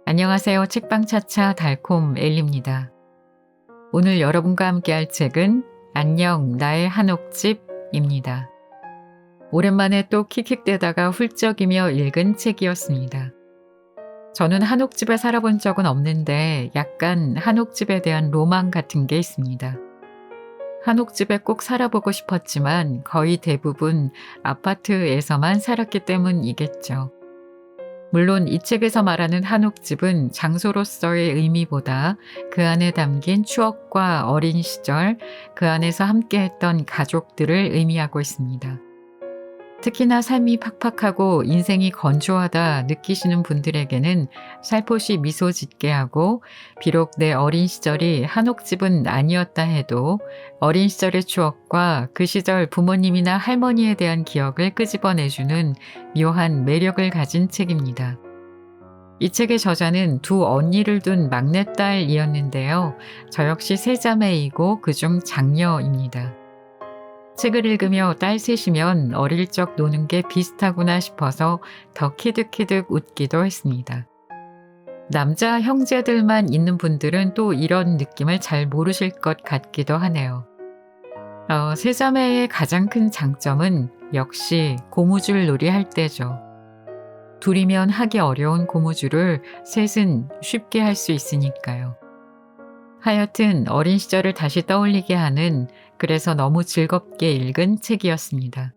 안녕하세요. 책방차차 달콤 엘리입니다. 오늘 여러분과 함께할 책은 안녕 나의 한옥집입니다. 오랜만에 또 킥킥대다가 훌쩍이며 읽은 책이었습니다. 저는 한옥집에 살아본 적은 없는데 약간 한옥집에 대한 로망 같은 게 있습니다. 한옥집에 꼭 살아보고 싶었지만 거의 대부분 아파트에서만 살았기 때문이겠죠. 물론 이 책에서 말하는 한옥집은 장소로서의 의미보다 그 안에 담긴 추억과 어린 시절, 그 안에서 함께했던 가족들을 의미하고 있습니다. 특히나 삶이 팍팍하고 인생이 건조하다 느끼시는 분들에게는 살포시 미소 짓게 하고, 비록 내 어린 시절이 한옥집은 아니었다 해도 어린 시절의 추억과 그 시절 부모님이나 할머니에 대한 기억을 끄집어내주는 묘한 매력을 가진 책입니다. 이 책의 저자는 두 언니를 둔 막내딸이었는데요. 저 역시 세 자매이고 그중 장녀입니다. 책을 읽으며 딸 셋이면 어릴 적 노는 게 비슷하구나 싶어서 더 키득키득 웃기도 했습니다. 남자 형제들만 있는 분들은 또 이런 느낌을 잘 모르실 것 같기도 하네요. 세 자매의 가장 큰 장점은 역시 고무줄 놀이 할 때죠. 둘이면 하기 어려운 고무줄을 셋은 쉽게 할 수 있으니까요. 하여튼 어린 시절을 다시 떠올리게 하는, 그래서 너무 즐겁게 읽은 책이었습니다.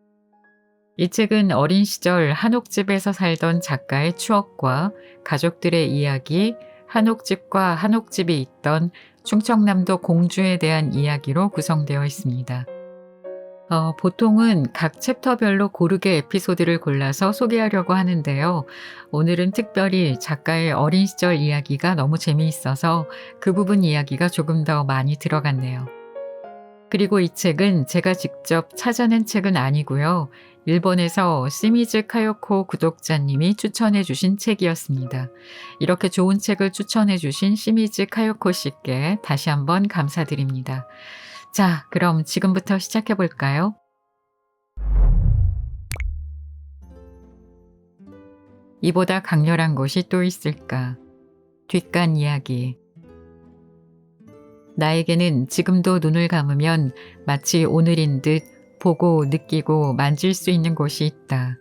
이 책은 어린 시절 한옥집에서 살던 작가의 추억과 가족들의 이야기, 한옥집과 한옥집이 있던 충청남도 공주에 대한 이야기로 구성되어 있습니다. 보통은 각 챕터별로 고르게 에피소드를 골라서 소개하려고 하는데요. 오늘은 특별히 작가의 어린 시절 이야기가 너무 재미있어서 그 부분 이야기가 조금 더 많이 들어갔네요. 그리고 이 책은 제가 직접 찾아낸 책은 아니고요. 일본에서 시미즈 카요코 구독자님이 추천해 주신 책이었습니다. 이렇게 좋은 책을 추천해 주신 시미즈 카요코 씨께 다시 한번 감사드립니다. 자, 그럼 지금부터 시작해 볼까요? 이보다 강렬한 곳이 또 있을까? 뒷간 이야기. 나에게는 지금도 눈을 감으면 마치 오늘인 듯 보고 느끼고 만질 수 있는 곳이 있다.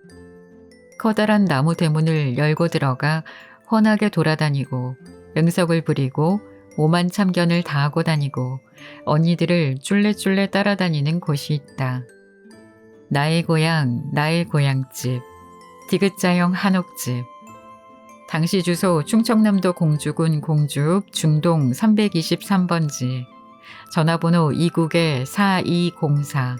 커다란 나무 대문을 열고 들어가 훤하게 돌아다니고 응석을 부리고 오만 참견을 다하고 다니고 언니들을 쫄래쫄래 따라다니는 곳이 있다. 나의 고향, 나의 고향집, 디귿자형 한옥집. 당시 주소 충청남도 공주군 공주읍 중동 323번지, 전화번호 2국에-4204.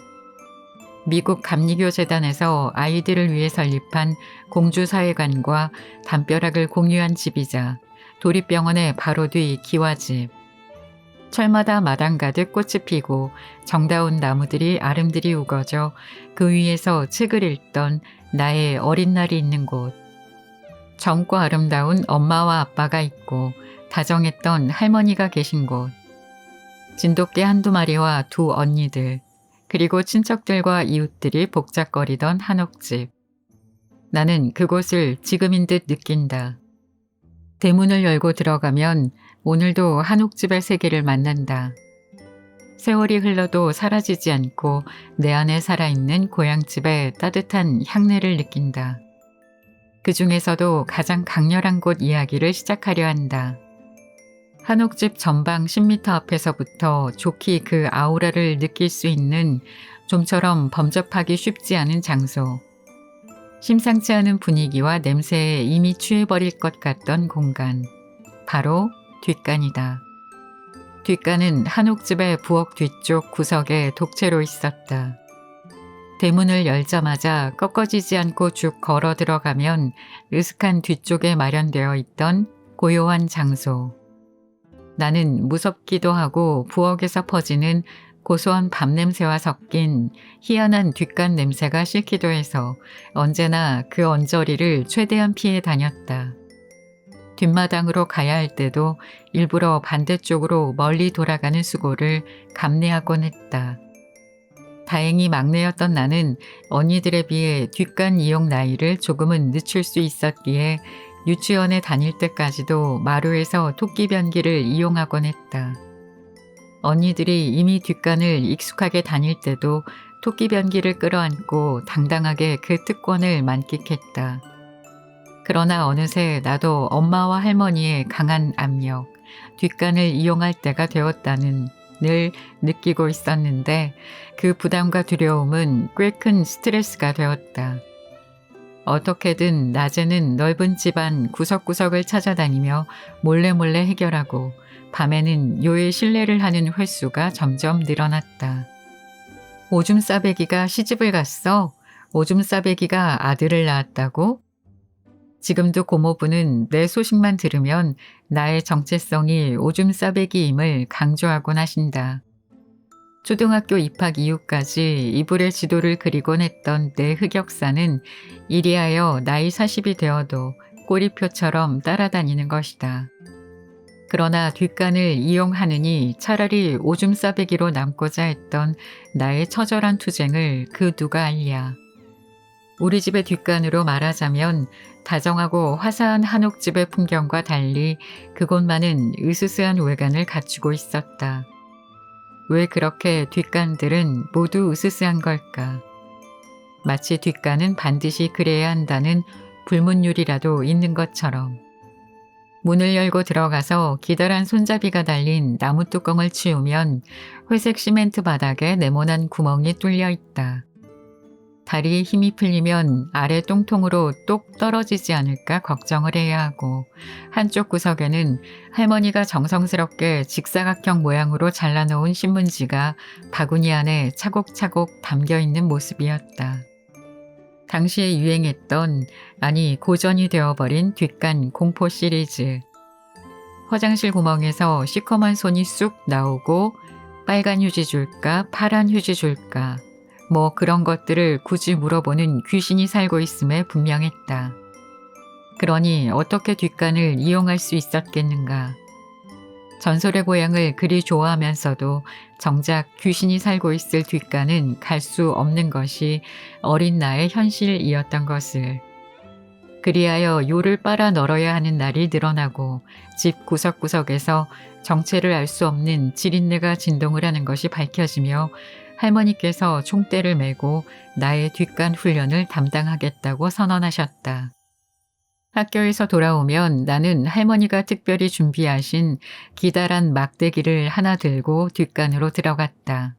미국 감리교 재단에서 아이들을 위해 설립한 공주사회관과 담벼락을 공유한 집이자 도립병원의 바로 뒤 기와집. 철마다 마당 가득 꽃이 피고 정다운 나무들이 아름드리 우거져 그 위에서 책을 읽던 나의 어린 날이 있는 곳. 젊고 아름다운 엄마와 아빠가 있고 다정했던 할머니가 계신 곳. 진돗개 한두 마리와 두 언니들, 그리고 친척들과 이웃들이 복작거리던 한옥집. 나는 그곳을 지금인 듯 느낀다. 대문을 열고 들어가면 오늘도 한옥집의 세계를 만난다. 세월이 흘러도 사라지지 않고 내 안에 살아있는 고향집의 따뜻한 향내를 느낀다. 그 중에서도 가장 강렬한 곳 이야기를 시작하려 한다. 한옥집 전방 10m 앞에서부터 좋게 그 아우라를 느낄 수 있는 좀처럼 범접하기 쉽지 않은 장소. 심상치 않은 분위기와 냄새에 이미 취해버릴 것 같던 공간. 바로 뒷간이다. 뒷간은 한옥집의 부엌 뒤쪽 구석에 독채로 있었다. 대문을 열자마자 꺾어지지 않고 쭉 걸어 들어가면 으슥한 뒤쪽에 마련되어 있던 고요한 장소. 나는 무섭기도 하고 부엌에서 퍼지는 고소한 밥 냄새와 섞인 희한한 뒷간 냄새가 싫기도 해서 언제나 그 언저리를 최대한 피해 다녔다. 뒷마당으로 가야 할 때도 일부러 반대쪽으로 멀리 돌아가는 수고를 감내하곤 했다. 다행히 막내였던 나는 언니들에 비해 뒷간 이용 나이를 조금은 늦출 수 있었기에 유치원에 다닐 때까지도 마루에서 토끼 변기를 이용하곤 했다. 언니들이 이미 뒷간을 익숙하게 다닐 때도 토끼 변기를 끌어안고 당당하게 그 특권을 만끽했다. 그러나 어느새 나도 엄마와 할머니의 강한 압력, 뒷간을 이용할 때가 되었다는 늘 느끼고 있었는데 그 부담과 두려움은 꽤 큰 스트레스가 되었다. 어떻게든 낮에는 넓은 집안 구석구석을 찾아다니며 몰래 해결하고 밤에는 요의 실례를 하는 횟수가 점점 늘어났다. 오줌 싸배기가 시집을 갔어? 오줌 싸배기가 아들을 낳았다고? 지금도 고모부는 내 소식만 들으면 나의 정체성이 오줌 싸배기임을 강조하곤 하신다. 초등학교 입학 이후까지 이불에 지도를 그리곤 했던 내 흑역사는 이리하여 나이 40이 되어도 꼬리표처럼 따라다니는 것이다. 그러나 뒷간을 이용하느니 차라리 오줌 싸배기로 남고자 했던 나의 처절한 투쟁을 그 누가 알랴. 우리 집의 뒷간으로 말하자면 다정하고 화사한 한옥집의 풍경과 달리 그곳만은 으스스한 외관을 갖추고 있었다. 왜 그렇게 뒷간들은 모두 으스스한 걸까? 마치 뒷간은 반드시 그래야 한다는 불문율이라도 있는 것처럼. 문을 열고 들어가서 기다란 손잡이가 달린 나무 뚜껑을 치우면 회색 시멘트 바닥에 네모난 구멍이 뚫려 있다. 다리에 힘이 풀리면 아래 똥통으로 똑 떨어지지 않을까 걱정을 해야 하고 한쪽 구석에는 할머니가 정성스럽게 직사각형 모양으로 잘라놓은 신문지가 바구니 안에 차곡차곡 담겨있는 모습이었다. 당시에 유행했던, 아니 고전이 되어버린 뒷간 공포 시리즈. 화장실 구멍에서 시커먼 손이 쑥 나오고 빨간 휴지 줄까 파란 휴지 줄까 뭐 그런 것들을 굳이 물어보는 귀신이 살고 있음에 분명했다. 그러니 어떻게 뒷간을 이용할 수 있었겠는가. 전설의 고향을 그리 좋아하면서도 정작 귀신이 살고 있을 뒷간은 갈 수 없는 것이 어린 나의 현실이었던 것을. 그리하여 요를 빨아 널어야 하는 날이 늘어나고 집 구석구석에서 정체를 알 수 없는 지린내가 진동을 하는 것이 밝혀지며 할머니께서 총대를 메고 나의 뒷간 훈련을 담당하겠다고 선언하셨다. 학교에서 돌아오면 나는 할머니가 특별히 준비하신 기다란 막대기를 하나 들고 뒷간으로 들어갔다.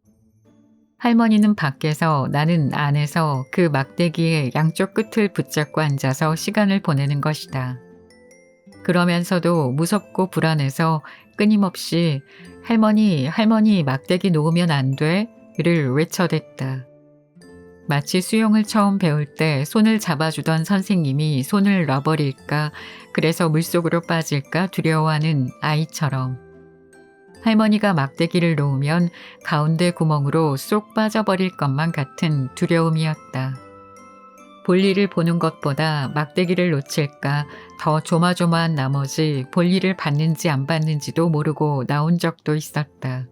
할머니는 밖에서 나는 안에서 그 막대기의 양쪽 끝을 붙잡고 앉아서 시간을 보내는 것이다. 그러면서도 무섭고 불안해서 끊임없이 할머니 막대기 놓으면 안 돼? 를 외쳐댔다. 마치 수영을 처음 배울 때 손을 잡아주던 선생님이 손을 놔버릴까 그래서 물속으로 빠질까 두려워하는 아이처럼. 할머니가 막대기를 놓으면 가운데 구멍으로 쏙 빠져버릴 것만 같은 두려움이었다. 볼일을 보는 것보다 막대기를 놓칠까 더 조마조마한 나머지 볼일을 받는지 안 받는지도 모르고 나온 적도 있었다.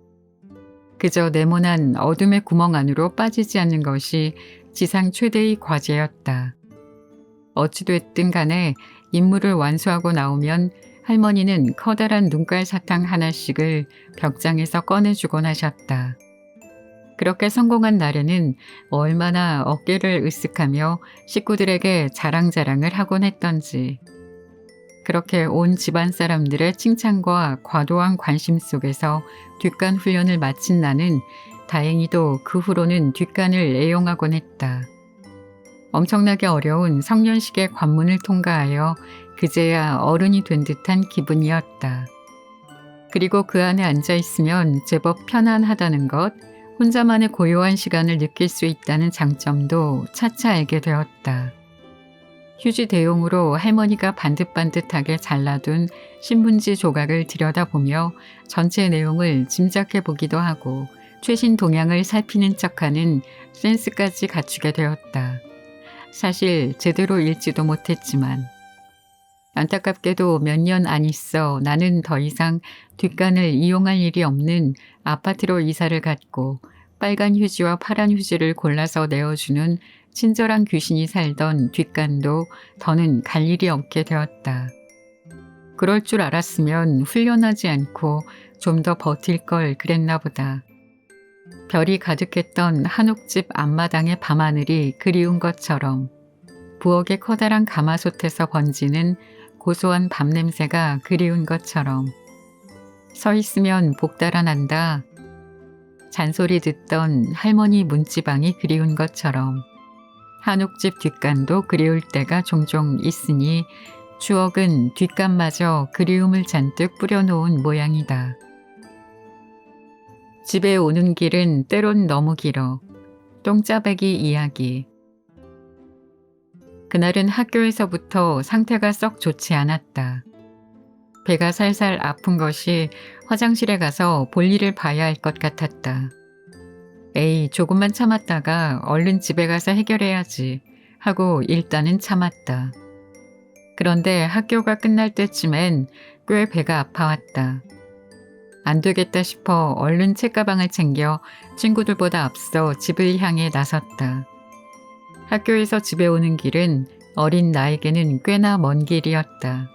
그저 네모난 어둠의 구멍 안으로 빠지지 않는 것이 지상 최대의 과제였다. 어찌됐든 간에 임무를 완수하고 나오면 할머니는 커다란 눈깔 사탕 하나씩을 벽장에서 꺼내주곤 하셨다. 그렇게 성공한 날에는 얼마나 어깨를 으쓱하며 식구들에게 자랑자랑을 하곤 했던지. 그렇게 온 집안 사람들의 칭찬과 과도한 관심 속에서 뒷간 훈련을 마친 나는 다행히도 그 후로는 뒷간을 애용하곤 했다. 엄청나게 어려운 성년식의 관문을 통과하여 그제야 어른이 된 듯한 기분이었다. 그리고 그 안에 앉아있으면 제법 편안하다는 것, 혼자만의 고요한 시간을 느낄 수 있다는 장점도 차차 알게 되었다. 휴지 대용으로 할머니가 반듯반듯하게 잘라둔 신문지 조각을 들여다보며 전체 내용을 짐작해 보기도 하고 최신 동향을 살피는 척하는 센스까지 갖추게 되었다. 사실 제대로 읽지도 못했지만. 안타깝게도 몇 년 안 있어 나는 더 이상 뒷간을 이용할 일이 없는 아파트로 이사를 갔고 빨간 휴지와 파란 휴지를 골라서 내어주는 친절한 귀신이 살던 뒷간도 더는 갈 일이 없게 되었다. 그럴 줄 알았으면 훈련하지 않고 좀 더 버틸 걸 그랬나 보다. 별이 가득했던 한옥집 앞마당의 밤하늘이 그리운 것처럼 부엌의 커다란 가마솥에서 번지는 고소한 밤냄새가 그리운 것처럼 서 있으면 복달아 난다. 잔소리 듣던 할머니 문지방이 그리운 것처럼 한옥집 뒷간도 그리울 때가 종종 있으니 추억은 뒷간마저 그리움을 잔뜩 뿌려놓은 모양이다. 집에 오는 길은 때론 너무 길어. 똥짜배기 이야기. 그날은 학교에서부터 상태가 썩 좋지 않았다. 배가 살살 아픈 것이 화장실에 가서 볼일을 봐야 할 것 같았다. 에이, 조금만 참았다가 얼른 집에 가서 해결해야지 하고 일단은 참았다. 그런데 학교가 끝날 때쯤엔 꽤 배가 아파왔다. 안 되겠다 싶어 얼른 책가방을 챙겨 친구들보다 앞서 집을 향해 나섰다. 학교에서 집에 오는 길은 어린 나에게는 꽤나 먼 길이었다.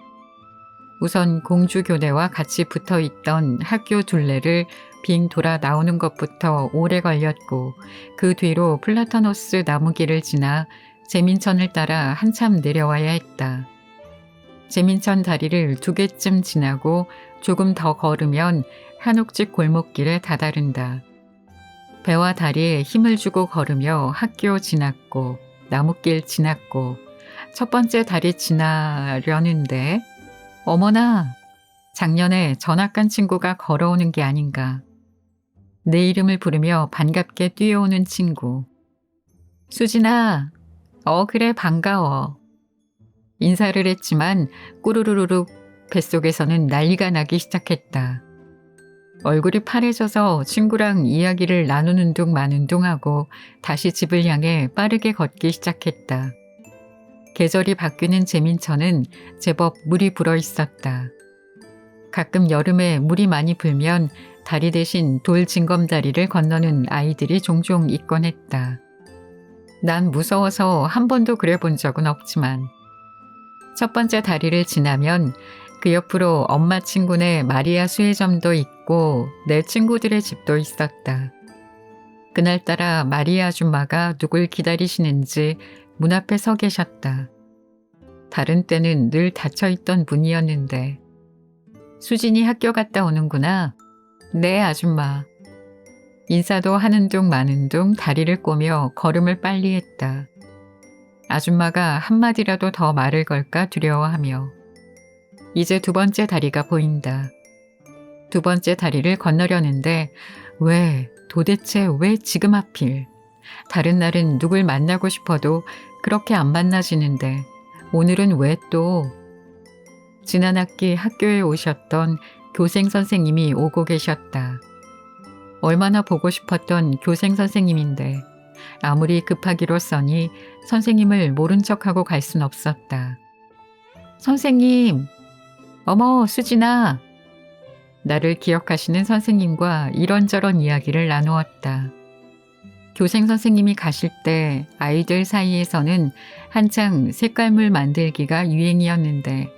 우선 공주교대와 같이 붙어있던 학교 둘레를 빙 돌아 나오는 것부터 오래 걸렸고 그 뒤로 플라타노스 나무길을 지나 재민천을 따라 한참 내려와야 했다. 재민천 다리를 2개쯤 지나고 조금 더 걸으면 한옥집 골목길에 다다른다. 배와 다리에 힘을 주고 걸으며 학교 지났고 나무길 지났고 첫 번째 다리 지나려는데 어머나, 작년에 전학 간 친구가 걸어오는 게 아닌가. 내 이름을 부르며 반갑게 뛰어오는 친구. 수진아, 그래 반가워. 인사를 했지만 꾸르르르륵 뱃속에서는 난리가 나기 시작했다. 얼굴이 파래져서 친구랑 이야기를 나누는 둥 마는 둥 하고 다시 집을 향해 빠르게 걷기 시작했다. 계절이 바뀌는 재민천은 제법 물이 불어 있었다. 가끔 여름에 물이 많이 불면 다리 대신 돌 징검다리를 건너는 아이들이 종종 있곤 했다. 난 무서워서 한 번도 그래 본 적은 없지만 첫 번째 다리를 지나면 그 옆으로 엄마 친구네 마리아 수혜점도 있고 내 친구들의 집도 있었다. 그날따라 마리아 아줌마가 누굴 기다리시는지 문 앞에 서 계셨다. 다른 때는 늘 닫혀있던 문이었는데 수진이 학교 갔다 오는구나. 네 아줌마. 인사도 하는 둥 마는 둥 다리를 꼬며 걸음을 빨리 했다. 아줌마가 한마디라도 더 말을 걸까 두려워하며 이제 2번째 다리가 보인다. 2번째 다리를 건너려는데 도대체 왜 지금 하필. 다른 날은 누굴 만나고 싶어도 그렇게 안 만나지는데 오늘은 왜 또. 지난 학기 학교에 오셨던 교생 선생님이 오고 계셨다. 얼마나 보고 싶었던 교생 선생님인데 아무리 급하기로 써니 선생님을 모른 척하고 갈 순 없었다. 선생님, 어머 수진아. 나를 기억하시는 선생님과 이런저런 이야기를 나누었다. 교생 선생님이 가실 때 아이들 사이에서는 한창 색깔물 만들기가 유행이었는데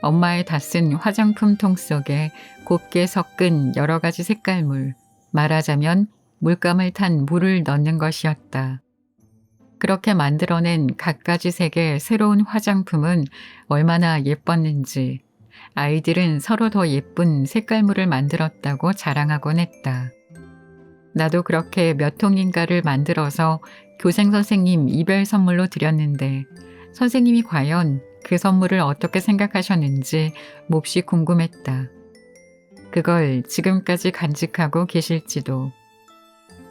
엄마의 다 쓴 화장품 통 속에 곱게 섞은 여러 가지 색깔물, 말하자면 물감을 탄 물을 넣는 것이었다. 그렇게 만들어낸 갖가지 색의 새로운 화장품은 얼마나 예뻤는지 아이들은 서로 더 예쁜 색깔물을 만들었다고 자랑하곤 했다. 나도 그렇게 몇 통인가를 만들어서 교생 선생님 이별 선물로 드렸는데 선생님이 과연 그 선물을 어떻게 생각하셨는지 몹시 궁금했다. 그걸 지금까지 간직하고 계실지도.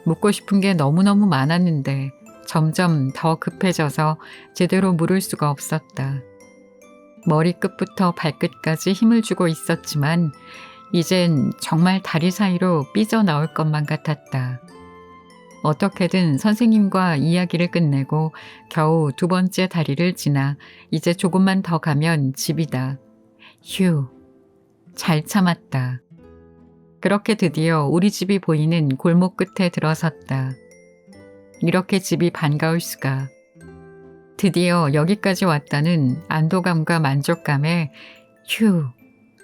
묻고 싶은 게 너무너무 많았는데 점점 더 급해져서 제대로 물을 수가 없었다. 머리끝부터 발끝까지 힘을 주고 있었지만 이젠 정말 다리 사이로 삐져나올 것만 같았다. 어떻게든 선생님과 이야기를 끝내고 겨우 2번째 다리를 지나 이제 조금만 더 가면 집이다. 휴, 잘 참았다. 그렇게 드디어 우리 집이 보이는 골목 끝에 들어섰다. 이렇게 집이 반가울 수가. 드디어 여기까지 왔다는 안도감과 만족감에 휴,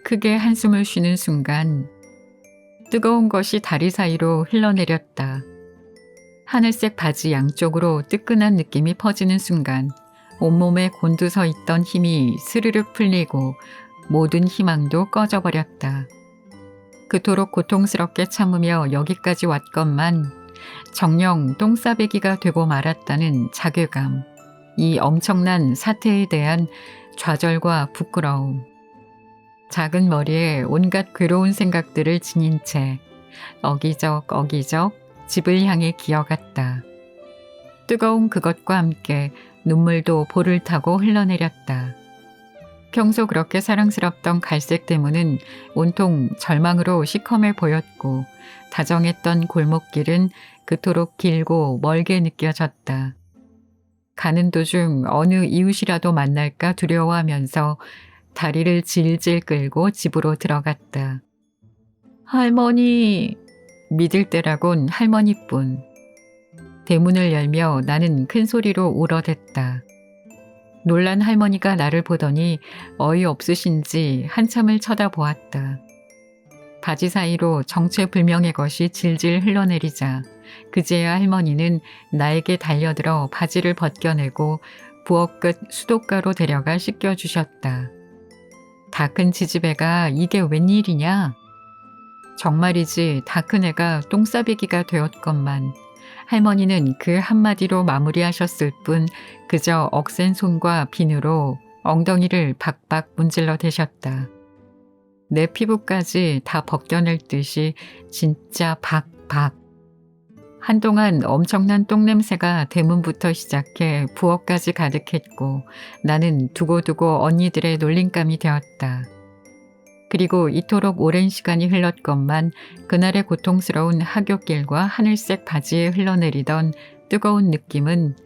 크게 한숨을 쉬는 순간 뜨거운 것이 다리 사이로 흘러내렸다. 하늘색 바지 양쪽으로 뜨끈한 느낌이 퍼지는 순간 온몸에 곤두서 있던 힘이 스르륵 풀리고 모든 희망도 꺼져버렸다. 그토록 고통스럽게 참으며 여기까지 왔건만 정녕 똥싸배기가 되고 말았다는 자괴감, 이 엄청난 사태에 대한 좌절과 부끄러움. 작은 머리에 온갖 괴로운 생각들을 지닌 채 어기적 집을 향해 기어갔다. 뜨거운 그것과 함께 눈물도 볼을 타고 흘러내렸다. 평소 그렇게 사랑스럽던 갈색 대문은 온통 절망으로 시커매 보였고 다정했던 골목길은 그토록 길고 멀게 느껴졌다. 가는 도중 어느 이웃이라도 만날까 두려워하면서 다리를 질질 끌고 집으로 들어갔다. 할머니! 믿을 때라곤 할머니뿐. 대문을 열며 나는 큰 소리로 울어댔다. 놀란 할머니가 나를 보더니 어이없으신지 한참을 쳐다보았다. 바지 사이로 정체불명의 것이 질질 흘러내리자 그제야 할머니는 나에게 달려들어 바지를 벗겨내고 부엌 끝 수도가로 데려가 씻겨주셨다. 다 큰 지지배가 이게 웬일이냐? 정말이지 다 큰 애가 똥싸배기가 되었건만 할머니는 그 한마디로 마무리하셨을 뿐 그저 억센 손과 비누로 엉덩이를 박박 문질러 대셨다. 내 피부까지 다 벗겨낼 듯이 진짜 박박. 한동안 엄청난 똥냄새가 대문부터 시작해 부엌까지 가득했고 나는 두고두고 언니들의 놀림감이 되었다. 그리고 이토록 오랜 시간이 흘렀건만 그날의 고통스러운 하굣길과 하늘색 바지에 흘러내리던 뜨거운 느낌은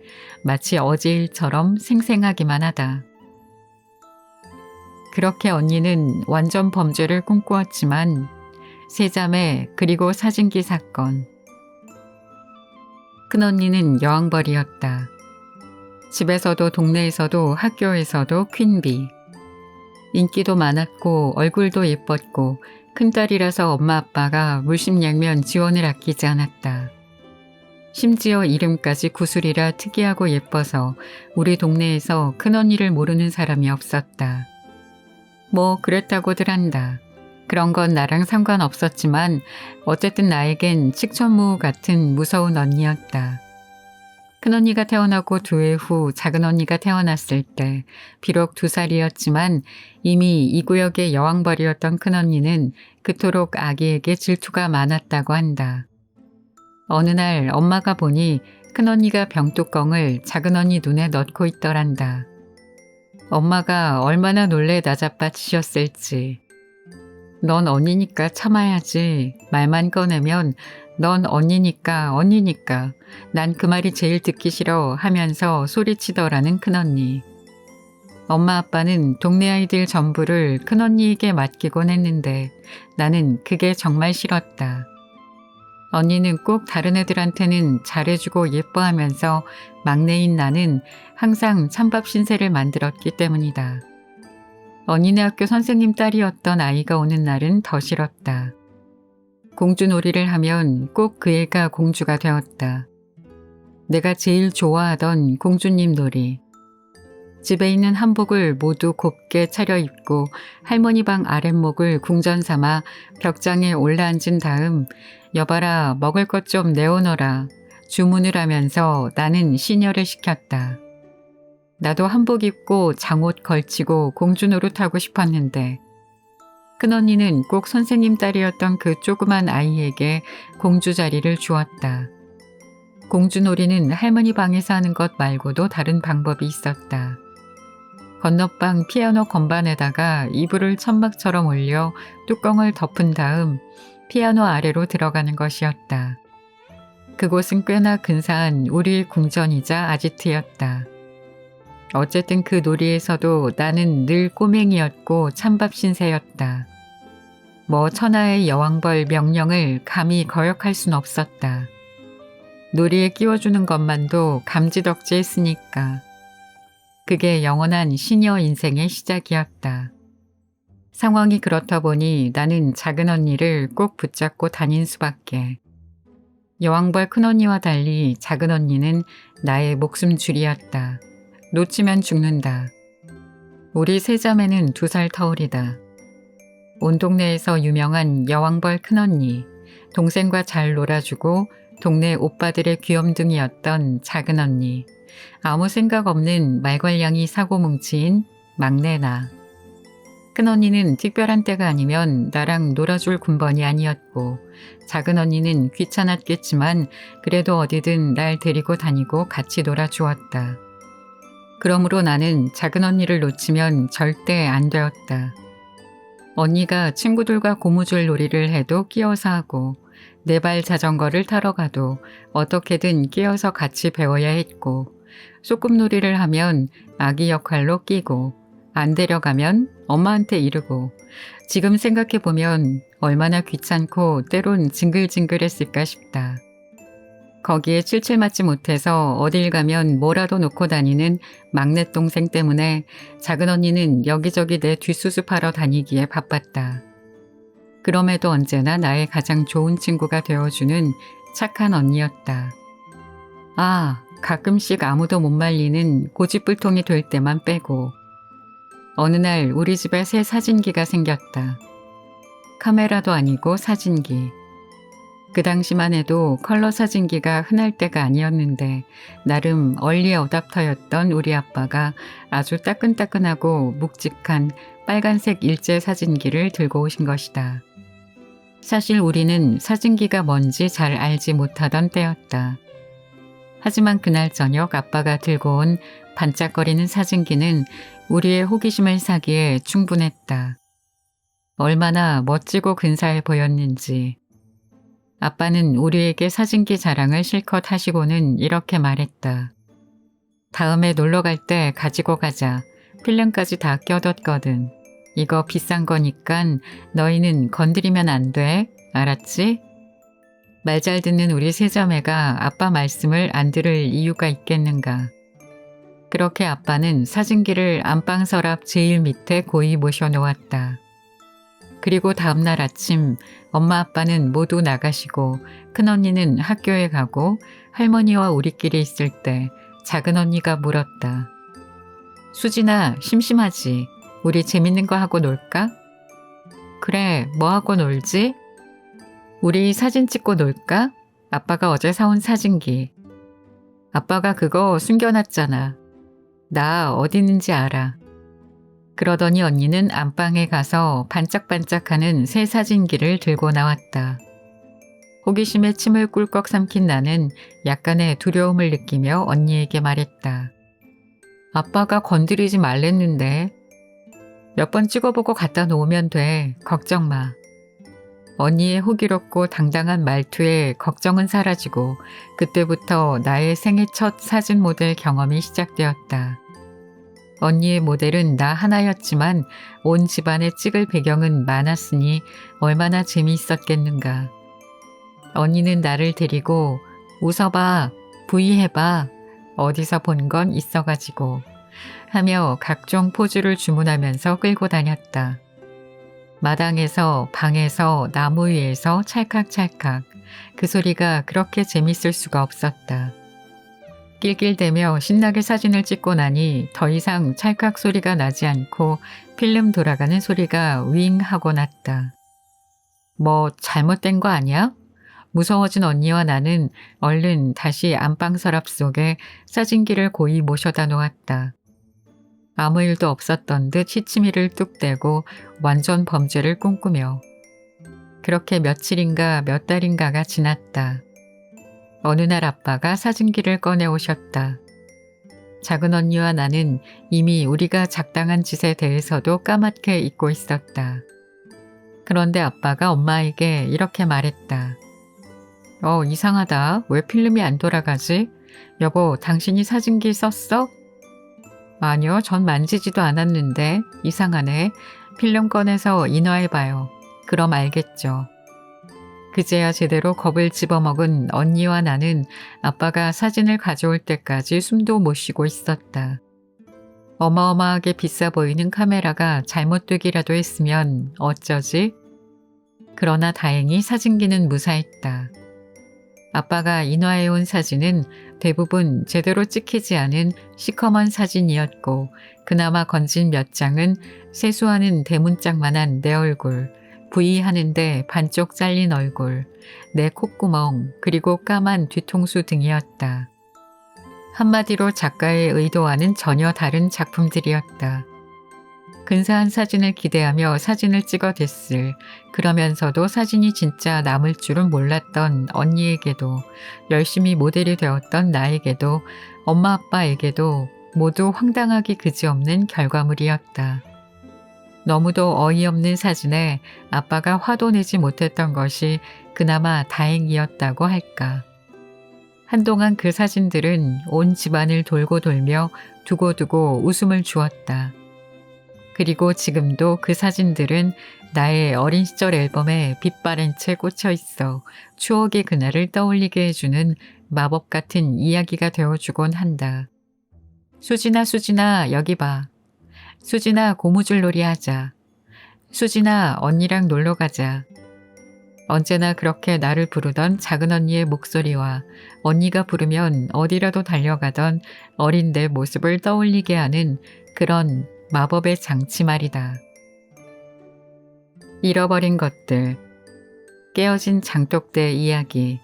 마치 어제 일처럼 생생하기만 하다. 그렇게 언니는 완전 범죄를 꿈꾸었지만 세자매 그리고 사진기 사건. 큰언니는 여왕벌이었다. 집에서도 동네에서도 학교에서도 퀸비. 인기도 많았고 얼굴도 예뻤고 큰딸이라서 엄마 아빠가 물심양면 지원을 아끼지 않았다. 심지어 이름까지 구슬이라 특이하고 예뻐서 우리 동네에서 큰언니를 모르는 사람이 없었다. 뭐 그랬다고들 한다. 그런 건 나랑 상관없었지만 어쨌든 나에겐 칙천무 같은 무서운 언니였다. 큰언니가 태어나고 2해 후 작은언니가 태어났을 때 비록 2살이었지만 이미 이 구역의 여왕벌이었던 큰언니는 그토록 아기에게 질투가 많았다고 한다. 어느 날 엄마가 보니 큰언니가 병뚜껑을 작은언니 눈에 넣고 있더란다. 엄마가 얼마나 놀래 나자빠치셨을지. 넌 언니니까 참아야지. 말만 꺼내면 넌 언니니까 난 그 말이 제일 듣기 싫어 하면서 소리치더라는 큰언니. 엄마 아빠는 동네 아이들 전부를 큰언니에게 맡기곤 했는데 나는 그게 정말 싫었다. 언니는 꼭 다른 애들한테는 잘해주고 예뻐하면서 막내인 나는 항상 찬밥 신세를 만들었기 때문이다. 언니네 학교 선생님 딸이었던 아이가 오는 날은 더 싫었다. 공주놀이를 하면 꼭 그 애가 공주가 되었다. 내가 제일 좋아하던 공주님 놀이. 집에 있는 한복을 모두 곱게 차려입고 할머니 방 아랫목을 궁전 삼아 벽장에 올라앉은 다음 여봐라 먹을 것 좀 내어놓으라 주문을 하면서 나는 시녀를 시켰다. 나도 한복 입고 장옷 걸치고 공주 노릇하고 싶었는데 큰언니는 꼭 선생님 딸이었던 그 조그만 아이에게 공주 자리를 주었다. 공주놀이는 할머니 방에서 하는 것 말고도 다른 방법이 있었다. 건너방 피아노 건반에다가 이불을 천막처럼 올려 뚜껑을 덮은 다음 피아노 아래로 들어가는 것이었다. 그곳은 꽤나 근사한 우리의 궁전이자 아지트였다. 어쨌든 그 놀이에서도 나는 늘 꼬맹이였고 찬밥 신세였다. 뭐 천하의 여왕벌 명령을 감히 거역할 순 없었다. 놀이에 끼워주는 것만도 감지덕지했으니까. 그게 영원한 시녀 인생의 시작이었다. 상황이 그렇다 보니 나는 작은 언니를 꼭 붙잡고 다닌 수밖에. 여왕벌 큰언니와 달리 작은 언니는 나의 목숨줄이었다. 놓치면 죽는다. 우리 세 자매는 2살 터울이다. 온 동네에서 유명한 여왕벌 큰언니, 동생과 잘 놀아주고 동네 오빠들의 귀염둥이였던 작은 언니, 아무 생각 없는 말괄량이 사고뭉치인 막내 나. 큰언니는 특별한 때가 아니면 나랑 놀아줄 군번이 아니었고 작은 언니는 귀찮았겠지만 그래도 어디든 날 데리고 다니고 같이 놀아주었다. 그러므로 나는 작은 언니를 놓치면 절대 안 되었다. 언니가 친구들과 고무줄 놀이를 해도 끼어서 하고 네 발 자전거를 타러 가도 어떻게든 끼어서 같이 배워야 했고 소꿉놀이를 하면 아기 역할로 끼고 안 데려가면 엄마한테 이르고 지금 생각해보면 얼마나 귀찮고 때론 징글징글했을까 싶다. 거기에 칠칠 맞지 못해서 어딜 가면 뭐라도 놓고 다니는 막내 동생 때문에 작은 언니는 여기저기 내 뒷수습하러 다니기에 바빴다. 그럼에도 언제나 나의 가장 좋은 친구가 되어주는 착한 언니였다. 아, 가끔씩 아무도 못 말리는 고집불통이 될 때만 빼고 어느 날 우리 집에 새 사진기가 생겼다. 카메라도 아니고 사진기. 그 당시만 해도 컬러 사진기가 흔할 때가 아니었는데 나름 얼리 어답터였던 우리 아빠가 아주 따끈따끈하고 묵직한 빨간색 일제 사진기를 들고 오신 것이다. 사실 우리는 사진기가 뭔지 잘 알지 못하던 때였다. 하지만 그날 저녁 아빠가 들고 온 반짝거리는 사진기는 우리의 호기심을 사기에 충분했다. 얼마나 멋지고 근사해 보였는지. 아빠는 우리에게 사진기 자랑을 실컷 하시고는 이렇게 말했다. 다음에 놀러 갈 때 가지고 가자. 필름까지 다 껴뒀거든. 이거 비싼 거니깐 너희는 건드리면 안 돼. 알았지? 말 잘 듣는 우리 세자매가 아빠 말씀을 안 들을 이유가 있겠는가. 그렇게 아빠는 사진기를 안방 서랍 제일 밑에 고이 모셔놓았다. 그리고 다음날 아침 엄마 아빠는 모두 나가시고 큰언니는 학교에 가고 할머니와 우리끼리 있을 때 작은 언니가 물었다. 수진아, 심심하지? 우리 재밌는 거 하고 놀까? 그래, 뭐 하고 놀지? 우리 사진 찍고 놀까? 아빠가 어제 사온 사진기. 아빠가 그거 숨겨놨잖아. 나 어디 있는지 알아. 그러더니 언니는 안방에 가서 반짝반짝하는 새 사진기를 들고 나왔다. 호기심에 침을 꿀꺽 삼킨 나는 약간의 두려움을 느끼며 언니에게 말했다. 아빠가 건드리지 말랬는데. 몇 번 찍어보고 갖다 놓으면 돼. 걱정 마. 언니의 호기롭고 당당한 말투에 걱정은 사라지고 그때부터 나의 생애 첫 사진 모델 경험이 시작되었다. 언니의 모델은 나 하나였지만 온 집안에 찍을 배경은 많았으니 얼마나 재미있었겠는가. 언니는 나를 데리고 웃어봐, 부위해봐, 어디서 본 건 있어가지고 하며 각종 포즈를 주문하면서 끌고 다녔다. 마당에서, 방에서, 나무 위에서 찰칵찰칵 그 소리가 그렇게 재밌을 수가 없었다. 낄낄대며 신나게 사진을 찍고 나니 더 이상 찰칵 소리가 나지 않고 필름 돌아가는 소리가 윙 하고 났다. 뭐 잘못된 거 아니야? 무서워진 언니와 나는 얼른 다시 안방 서랍 속에 사진기를 고이 모셔다 놓았다. 아무 일도 없었던 듯 시치미를 뚝 떼고 완전 범죄를 꿈꾸며 그렇게 며칠인가 몇 달인가가 지났다. 어느 날 아빠가 사진기를 꺼내 오셨다. 작은 언니와 나는 이미 우리가 작당한 짓에 대해서도 까맣게 잊고 있었다. 그런데 아빠가 엄마에게 이렇게 말했다. 이상하다. 왜 필름이 안 돌아가지? 여보, 당신이 사진기 썼어? 아니요, 전 만지지도 않았는데 이상하네. 필름 꺼내서 인화해봐요. 그럼 알겠죠. 그제야 제대로 겁을 집어먹은 언니와 나는 아빠가 사진을 가져올 때까지 숨도 못 쉬고 있었다. 어마어마하게 비싸 보이는 카메라가 잘못되기라도 했으면 어쩌지? 그러나 다행히 사진기는 무사했다. 아빠가 인화해온 사진은 대부분 제대로 찍히지 않은 시커먼 사진이었고 그나마 건진 몇 장은 세수하는 대문짝만한 내 얼굴, 부위하는데 반쪽 잘린 얼굴, 내 콧구멍 그리고 까만 뒤통수 등이었다. 한마디로 작가의 의도와는 전혀 다른 작품들이었다. 근사한 사진을 기대하며 사진을 찍어댔을 그러면서도 사진이 진짜 남을 줄은 몰랐던 언니에게도 열심히 모델이 되었던 나에게도 엄마 아빠에게도 모두 황당하기 그지없는 결과물이었다. 너무도 어이없는 사진에 아빠가 화도 내지 못했던 것이 그나마 다행이었다고 할까. 한동안 그 사진들은 온 집안을 돌고 돌며 두고두고 웃음을 주었다. 그리고 지금도 그 사진들은 나의 어린 시절 앨범에 빛 바랜 채 꽂혀 있어 추억의 그날을 떠올리게 해주는 마법 같은 이야기가 되어주곤 한다. 수진아 여기 봐. 수진아 고무줄 놀이 하자. 수진아 언니랑 놀러 가자. 언제나 그렇게 나를 부르던 작은 언니의 목소리와 언니가 부르면 어디라도 달려가던 어린 내 모습을 떠올리게 하는 그런 마법의 장치 말이다. 잃어버린 것들, 깨어진 장독대 이야기.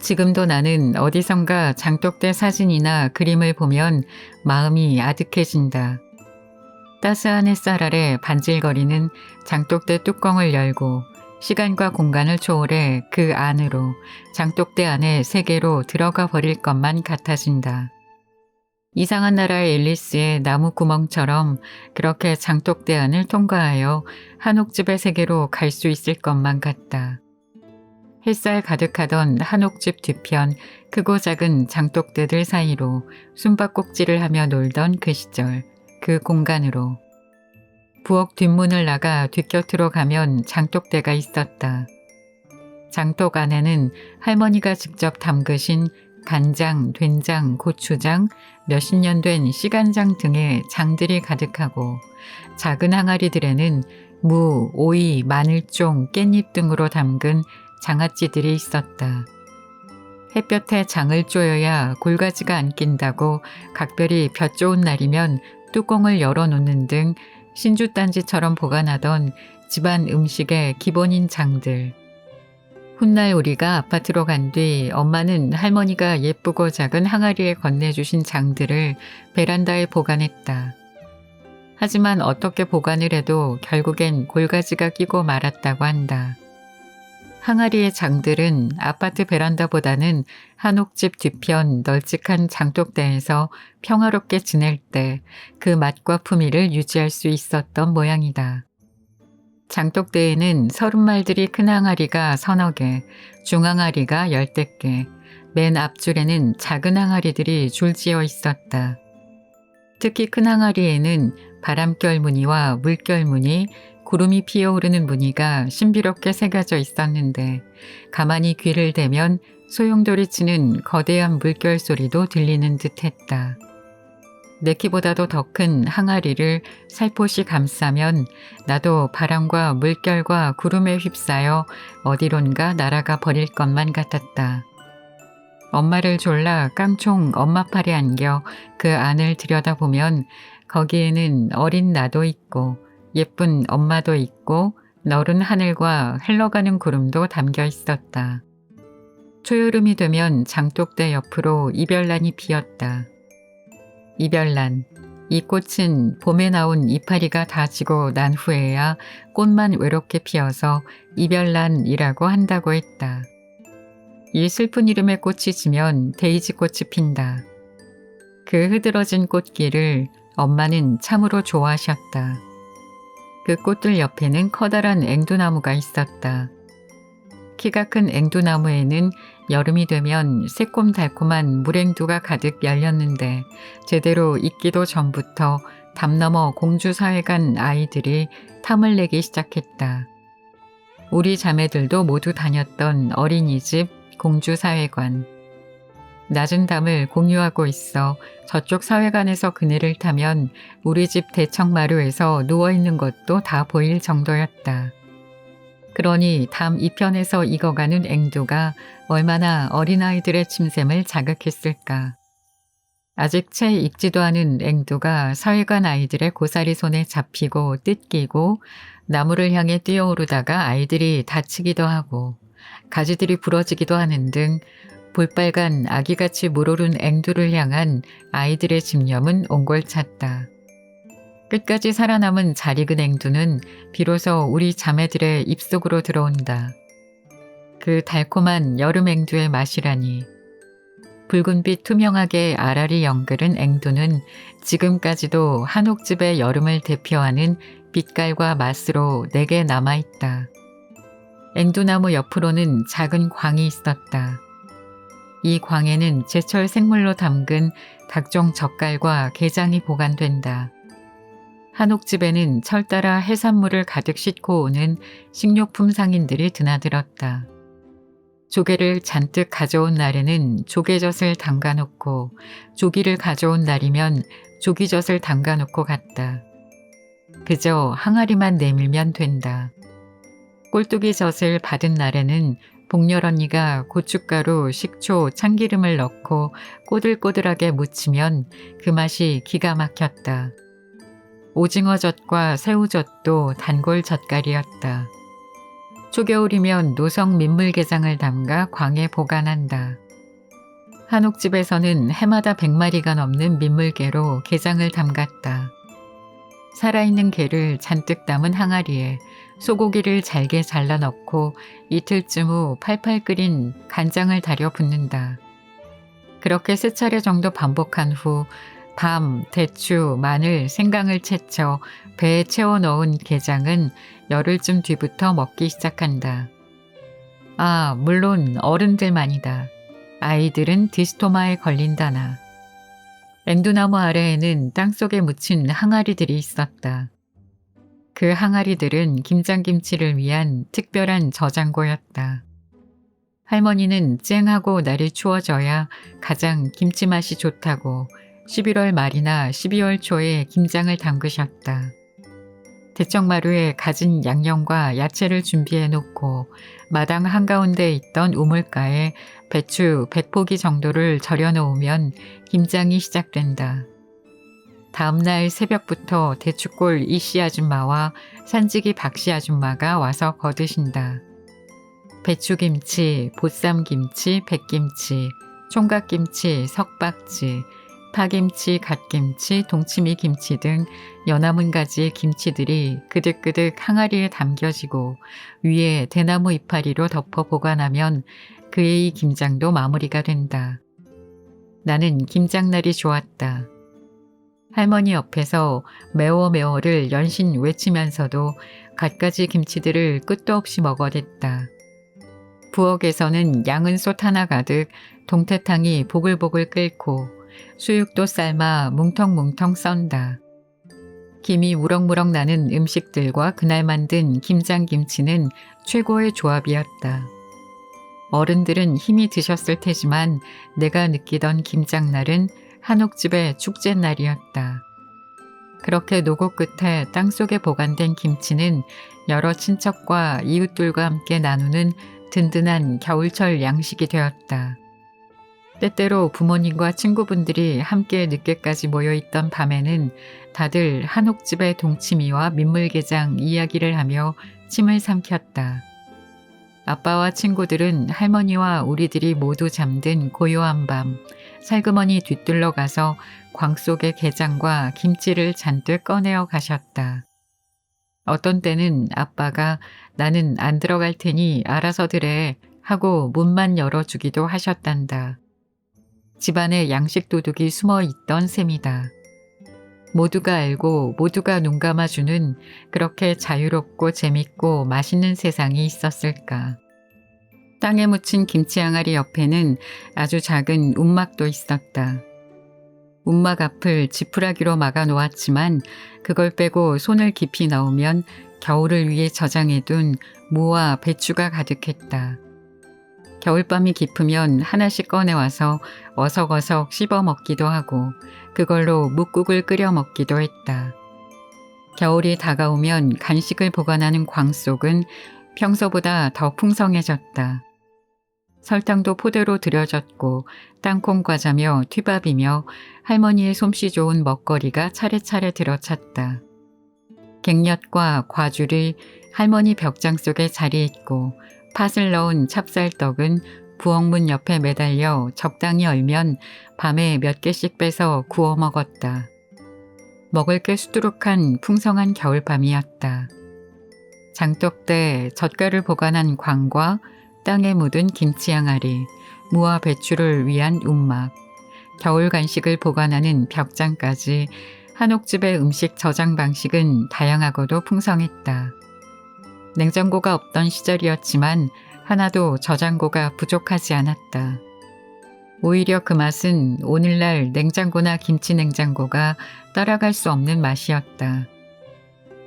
지금도 나는 어디선가 장독대 사진이나 그림을 보면 마음이 아득해진다. 따스한 햇살 아래 반질거리는 장독대 뚜껑을 열고 시간과 공간을 초월해 그 안으로 장독대 안에 세계로 들어가 버릴 것만 같아진다. 이상한 나라의 앨리스의 나무 구멍처럼 그렇게 장독대 안을 통과하여 한옥집의 세계로 갈 수 있을 것만 같다. 햇살 가득하던 한옥집 뒤편 크고 작은 장독대들 사이로 숨바꼭질을 하며 놀던 그 시절, 그 공간으로. 부엌 뒷문을 나가 뒷곁으로 가면 장독대가 있었다. 장독 안에는 할머니가 직접 담그신 간장, 된장, 고추장, 몇십 년 된 시간장 등의 장들이 가득하고 작은 항아리들에는 무, 오이, 마늘종, 깻잎 등으로 담근 장아찌들이 있었다. 햇볕에 장을 쪼여야 골가지가 안 낀다고 각별히 볕 좋은 날이면 뚜껑을 열어놓는 등 신주단지처럼 보관하던 집안 음식의 기본인 장들. 훗날 우리가 아파트로 간 뒤 엄마는 할머니가 예쁘고 작은 항아리에 건네주신 장들을 베란다에 보관했다. 하지만 어떻게 보관을 해도 결국엔 골가지가 끼고 말았다고 한다. 항아리의 장들은 아파트 베란다보다는 한옥집 뒤편 널찍한 장독대에서 평화롭게 지낼 때 그 맛과 품위를 유지할 수 있었던 모양이다. 장독대에는 30말들이 큰 항아리가 서너 개, 중항아리가 10개, 맨 앞줄에는 작은 항아리들이 줄지어 있었다. 특히 큰 항아리에는 바람결 무늬와 물결 무늬, 구름이 피어오르는 무늬가 신비롭게 새겨져 있었는데 가만히 귀를 대면 소용돌이 치는 거대한 물결 소리도 들리는 듯했다. 내 키보다도 더 큰 항아리를 살포시 감싸면 나도 바람과 물결과 구름에 휩싸여 어디론가 날아가 버릴 것만 같았다. 엄마를 졸라 깡총 엄마 팔에 안겨 그 안을 들여다보면 거기에는 어린 나도 있고 예쁜 엄마도 있고 너른 하늘과 흘러가는 구름도 담겨 있었다. 초여름이 되면 장독대 옆으로 이별란이 피었다. 이별란. 이 꽃은 봄에 나온 이파리가 다 지고 난 후에야 꽃만 외롭게 피어서 이별란이라고 한다고 했다. 이 슬픈 이름의 꽃이 지면 데이지 꽃이 핀다. 그 흐드러진 꽃길을 엄마는 참으로 좋아하셨다. 그 꽃들 옆에는 커다란 앵두나무가 있었다. 키가 큰 앵두나무에는 여름이 되면 새콤달콤한 물앵두가 가득 열렸는데 제대로 익기도 전부터 담 너머 공주사회관 아이들이 탐을 내기 시작했다. 우리 자매들도 모두 다녔던 어린이집 공주사회관. 낮은 담을 공유하고 있어 저쪽 사회관에서 그네를 타면 우리 집 대청마루에서 누워있는 것도 다 보일 정도였다. 그러니 담 이편에서 익어가는 앵두가 얼마나 어린아이들의 침샘을 자극했을까. 아직 채 익지도 않은 앵두가 사회관 아이들의 고사리 손에 잡히고 뜯기고 나무를 향해 뛰어오르다가 아이들이 다치기도 하고 가지들이 부러지기도 하는 등 볼빨간 아기같이 물오른 앵두를 향한 아이들의 집념은 옹골찼다. 끝까지 살아남은 잘 익은 앵두는 비로소 우리 자매들의 입속으로 들어온다. 그 달콤한 여름 앵두의 맛이라니. 붉은빛 투명하게 알알이 연그른 앵두는 지금까지도 한옥집의 여름을 대표하는 빛깔과 맛으로 내게 남아있다. 앵두나무 옆으로는 작은 광이 있었다. 이 광에는 제철 생물로 담근 각종 젓갈과 게장이 보관된다. 한옥집에는 철 따라 해산물을 가득 싣고 오는 식료품 상인들이 드나들었다. 조개를 잔뜩 가져온 날에는 조개젓을 담가놓고 조기를 가져온 날이면 조기젓을 담가놓고 갔다. 그저 항아리만 내밀면 된다. 꼴뚜기 젓을 받은 날에는 복렬 언니가 고춧가루, 식초, 참기름을 넣고 꼬들꼬들하게 무치면 그 맛이 기가 막혔다. 오징어젓과 새우젓도 단골 젓갈이었다. 초겨울이면 노성 민물게장을 담가 광에 보관한다. 한옥집에서는 해마다 100마리가 넘는 민물게로 게장을 담갔다. 살아있는 게를 잔뜩 담은 항아리에 소고기를 잘게 잘라 넣고 이틀쯤 후 팔팔 끓인 간장을 달여 붓는다. 그렇게 3차례 정도 반복한 후 밤, 대추, 마늘, 생강을 채쳐 배에 채워 넣은 게장은 열흘쯤 뒤부터 먹기 시작한다. 아, 물론 어른들만이다. 아이들은 디스토마에 걸린다나. 앵두나무 아래에는 땅속에 묻힌 항아리들이 있었다. 그 항아리들은 김장김치를 위한 특별한 저장고였다. 할머니는 쨍하고 날이 추워져야 가장 김치 맛이 좋다고 11월 말이나 12월 초에 김장을 담그셨다. 대청마루에 가진 양념과 야채를 준비해 놓고 마당 한가운데 있던 우물가에 배추 100포기 정도를 절여 놓으면 김장이 시작된다. 다음날 새벽부터 대추골 이씨 아줌마와 산지기 박씨 아줌마가 와서 거드신다. 배추김치, 보쌈김치, 백김치, 총각김치, 석박지, 파김치, 갓김치, 동치미김치 등 연화문 가지의 김치들이 그득그득 항아리에 담겨지고 위에 대나무 이파리로 덮어 보관하면 그의 김장도 마무리가 된다. 나는 김장날이 좋았다. 할머니 옆에서 매워 매워를 연신 외치면서도 갖가지 김치들을 끝도 없이 먹어댔다. 부엌에서는 양은 솥 하나 가득 동태탕이 보글보글 끓고 수육도 삶아 뭉텅뭉텅 썬다. 김이 무럭무럭 나는 음식들과 그날 만든 김장김치는 최고의 조합이었다. 어른들은 힘이 드셨을 테지만 내가 느끼던 김장날은 한옥집의 축제날이었다. 그렇게 노고 끝에 땅속에 보관된 김치는 여러 친척과 이웃들과 함께 나누는 든든한 겨울철 양식이 되었다. 때때로 부모님과 친구분들이 함께 늦게까지 모여있던 밤에는 다들 한옥집의 동치미와 민물게장 이야기를 하며 침을 삼켰다. 아빠와 친구들은 할머니와 우리들이 모두 잠든 고요한 밤 살그머니 뒤뜰러 가서 광 속의 게장과 김치를 잔뜩 꺼내어 가셨다. 어떤 때는 아빠가 나는 안 들어갈 테니 알아서들 해 하고 문만 열어주기도 하셨단다. 집안에 양식 도둑이 숨어 있던 셈이다. 모두가 알고 모두가 눈 감아주는 그렇게 자유롭고 재밌고 맛있는 세상이 있었을까. 땅에 묻힌 김치 항아리 옆에는 아주 작은 움막도 있었다. 움막 앞을 지푸라기로 막아 놓았지만 그걸 빼고 손을 깊이 넣으면 겨울을 위해 저장해둔 무와 배추가 가득했다. 겨울밤이 깊으면 하나씩 꺼내와서 어석어석 씹어 먹기도 하고 그걸로 묵국을 끓여 먹기도 했다. 겨울이 다가오면 간식을 보관하는 광 속은 평소보다 더 풍성해졌다. 설탕도 포대로 들여졌고 땅콩 과자며 튀밥이며 할머니의 솜씨 좋은 먹거리가 차례차례 들어찼다. 갱년과 과줄이 할머니 벽장 속에 자리있고 팥을 넣은 찹쌀떡은 부엌문 옆에 매달려 적당히 얼면 밤에 몇 개씩 빼서 구워 먹었다. 먹을 게 수두룩한 풍성한 겨울밤이었다. 장독대 젓갈을 보관한 광과 땅에 묻은 김치 항아리, 무와 배추를 위한 움막, 겨울 간식을 보관하는 벽장까지 한옥집의 음식 저장 방식은 다양하고도 풍성했다. 냉장고가 없던 시절이었지만 하나도 저장고가 부족하지 않았다. 오히려 그 맛은 오늘날 냉장고나 김치 냉장고가 따라갈 수 없는 맛이었다.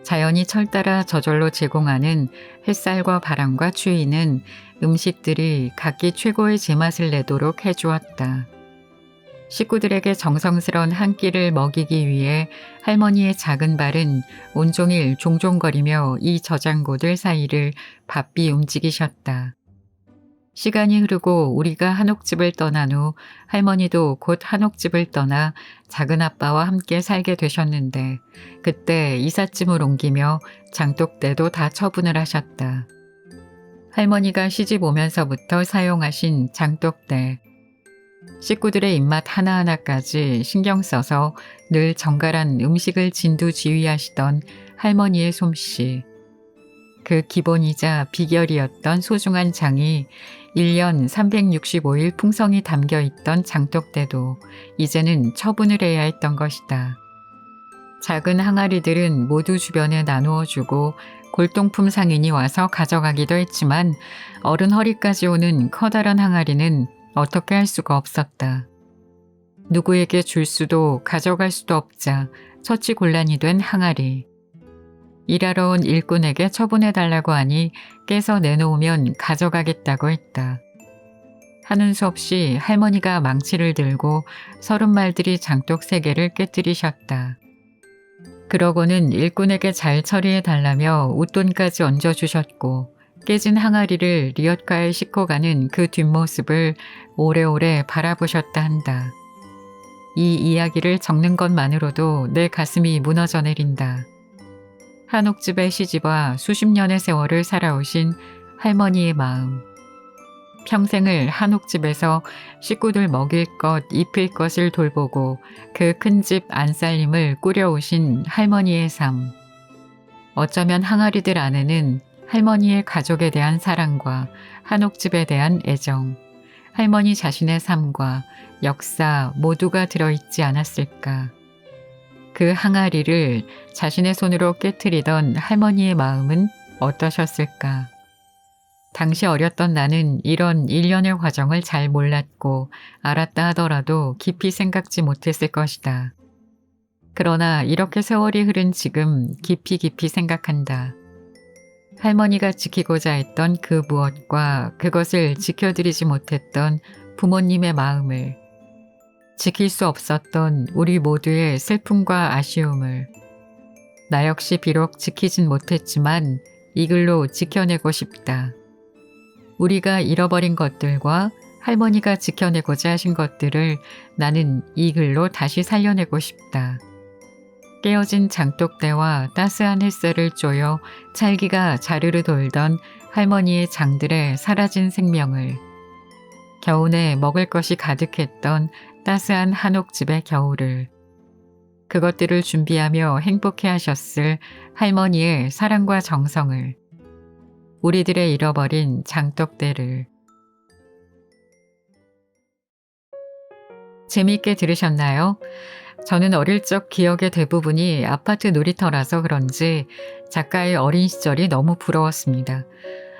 자연이 철따라 저절로 제공하는 햇살과 바람과 추위는 음식들이 각기 최고의 제맛을 내도록 해주었다. 식구들에게 정성스러운 한 끼를 먹이기 위해 할머니의 작은 발은 온종일 종종거리며 이 저장고들 사이를 바삐 움직이셨다. 시간이 흐르고 우리가 한옥집을 떠난 후 할머니도 곧 한옥집을 떠나 작은아빠와 함께 살게 되셨는데 그때 이삿짐을 옮기며 장독대도 다 처분을 하셨다. 할머니가 시집 오면서부터 사용하신 장독대. 식구들의 입맛 하나하나까지 신경 써서 늘 정갈한 음식을 진두지휘하시던 할머니의 솜씨. 그 기본이자 비결이었던 소중한 장이 1년 365일 풍성히 담겨있던 장독대도 이제는 처분을 해야 했던 것이다. 작은 항아리들은 모두 주변에 나누어주고 골동품 상인이 와서 가져가기도 했지만 어른 허리까지 오는 커다란 항아리는 어떻게 할 수가 없었다. 누구에게 줄 수도 가져갈 수도 없자 처치곤란이 된 항아리. 일하러 온 일꾼에게 처분해달라고 하니 깨서 내놓으면 가져가겠다고 했다. 하는 수 없이 할머니가 망치를 들고 30말들이 장독 3개를 깨뜨리셨다. 그러고는 일꾼에게 잘 처리해달라며 웃돈까지 얹어주셨고 깨진 항아리를 리엇가에 싣고 가는 그 뒷모습을 오래오래 바라보셨다 한다. 이 이야기를 적는 것만으로도 내 가슴이 무너져 내린다. 한옥집에 시집와 수십 년의 세월을 살아오신 할머니의 마음. 평생을 한옥집에서 식구들 먹일 것, 입힐 것을 돌보고 그 큰 집 안살림을 꾸려오신 할머니의 삶. 어쩌면 항아리들 안에는 할머니의 가족에 대한 사랑과 한옥집에 대한 애정, 할머니 자신의 삶과 역사 모두가 들어있지 않았을까. 그 항아리를 자신의 손으로 깨트리던 할머니의 마음은 어떠셨을까. 당시 어렸던 나는 이런 일련의 과정을 잘 몰랐고 알았다 하더라도 깊이 생각지 못했을 것이다. 그러나 이렇게 세월이 흐른 지금 깊이 생각한다. 할머니가 지키고자 했던 그 무엇과 그것을 지켜드리지 못했던 부모님의 마음을, 지킬 수 없었던 우리 모두의 슬픔과 아쉬움을, 나 역시 비록 지키진 못했지만 이 글로 지켜내고 싶다. 우리가 잃어버린 것들과 할머니가 지켜내고자 하신 것들을 나는 이 글로 다시 살려내고 싶다. 깨어진 장독대와 따스한 햇살을 쪼여 찰기가 자르르 돌던 할머니의 장들의 사라진 생명을, 겨우내 먹을 것이 가득했던 따스한 한옥집의 겨울을, 그것들을 준비하며 행복해 하셨을 할머니의 사랑과 정성을, 우리들의 잃어버린 장독대를. 재미있게 들으셨나요? 저는 어릴 적 기억의 대부분이 아파트 놀이터라서 그런지 작가의 어린 시절이 너무 부러웠습니다.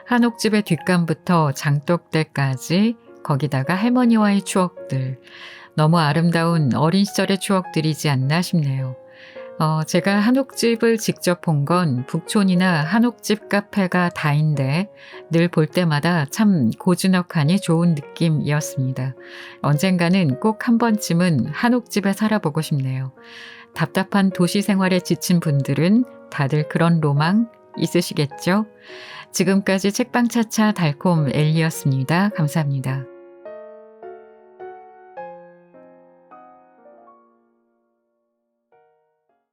한옥집의 뒷감부터 장독대까지, 거기다가 할머니와의 추억들, 너무 아름다운 어린 시절의 추억들이지 않나 싶네요. 제가 한옥집을 직접 본 건 북촌이나 한옥집 카페가 다인데 늘 볼 때마다 참 고즈넉하니 좋은 느낌이었습니다. 언젠가는 꼭 한 번쯤은 한옥집에 살아보고 싶네요. 답답한 도시 생활에 지친 분들은 다들 그런 로망 있으시겠죠? 지금까지 책방차차 달콤 엘리였습니다. 감사합니다.